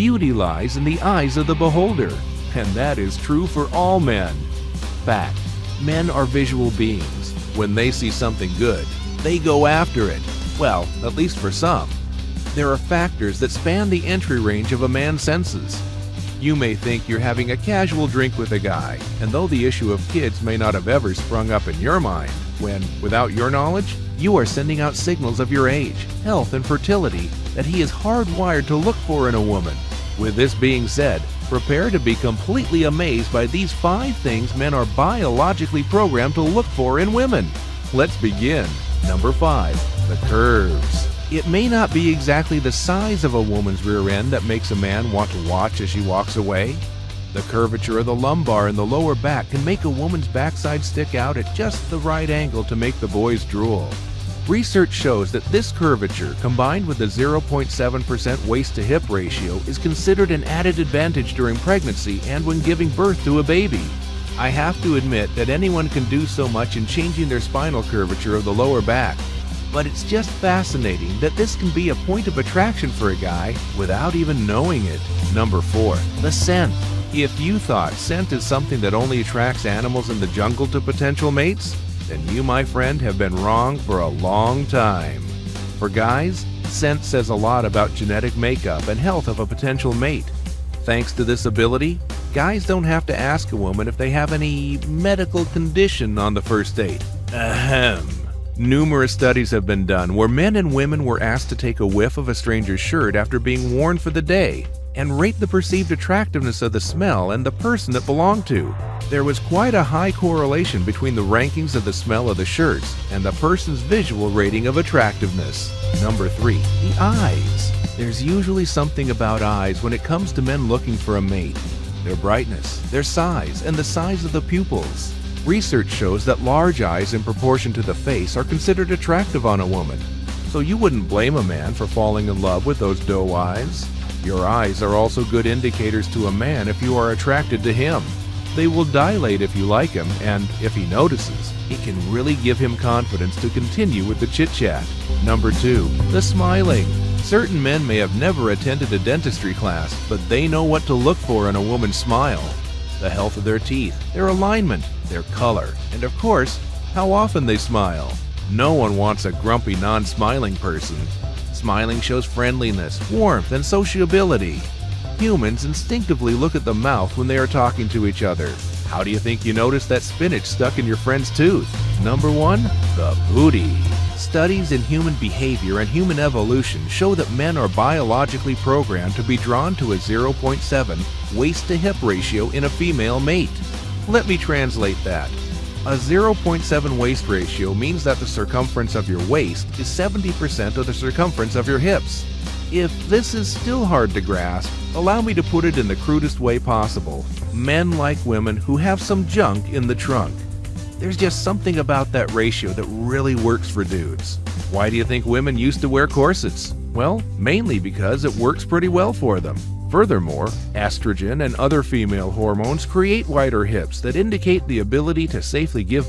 beauty lies in the eyes of the beholder, and that is true for all men. Fact: men are visual beings. When they see something good, they go after it. Well, at least for some. There are factors that span the entry range of a man's senses. You may think you're having a casual drink with a guy, and though the issue of kids may not have ever sprung up in your mind, when, without your knowledge, you are sending out signals of your age, health, and fertility that he is hardwired to look for in a woman. With this being said, prepare to be completely amazed by these 5 things men are biologically programmed to look for in women. Let's begin. Number 5. The curves. It may not be exactly the size of a woman's rear end that makes a man want to watch as she walks away. The curvature of the lumbar and the lower back can make a woman's backside stick out at just the right angle to make the boys drool. Research shows that this curvature, combined with a 0.7% waist-to-hip ratio, is considered an added advantage during pregnancy and when giving birth to a baby. I have to admit that anyone can do so much in changing their spinal curvature of the lower back. But it's just fascinating that this can be a point of attraction for a guy without even knowing it. Number 4. The scent. If you thought scent is something that only attracts animals in the jungle to potential mates, then you, my friend, have been wrong for a long time. For guys, scent says a lot about genetic makeup and health of a potential mate. Thanks to this ability, guys don't have to ask a woman if they have any medical condition on the first date. Ahem. Numerous studies have been done where men and women were asked to take a whiff of a stranger's shirt after being worn for the day and rate the perceived attractiveness of the smell and the person it belonged to. There was quite a high correlation between the rankings of the smell of the shirts and the person's visual rating of attractiveness. Number 3. The eyes. There's usually something about eyes when it comes to men looking for a mate. Their brightness, their size, and the size of the pupils. Research shows that large eyes in proportion to the face are considered attractive on a woman. So you wouldn't blame a man for falling in love with those doe eyes. Your eyes are also good indicators to a man if you are attracted to him. They will dilate if you like him, and if he notices, it can really give him confidence to continue with the chit-chat. Number 2. The smiling. Certain men may have never attended a dentistry class, but they know what to look for in a woman's smile. The health of their teeth, their alignment, their color, and of course, how often they smile. No one wants a grumpy, non-smiling person. Smiling shows friendliness, warmth, and sociability. Humans instinctively look at the mouth when they are talking to each other. How do you think you noticed that spinach stuck in your friend's tooth? Number 1. The booty. Studies in human behavior and human evolution show that men are biologically programmed to be drawn to a 0.7 waist-to-hip ratio in a female mate. Let me translate that. A 0.7 waist ratio means that the circumference of your waist is 70% of the circumference of your hips. If this is still hard to grasp, allow me to put it in the crudest way possible. Men like women who have some junk in the trunk. There's just something about that ratio that really works for dudes. Why do you think women used to wear corsets? Well, mainly because it works pretty well for them. Furthermore, estrogen and other female hormones create wider hips that indicate the ability to safely give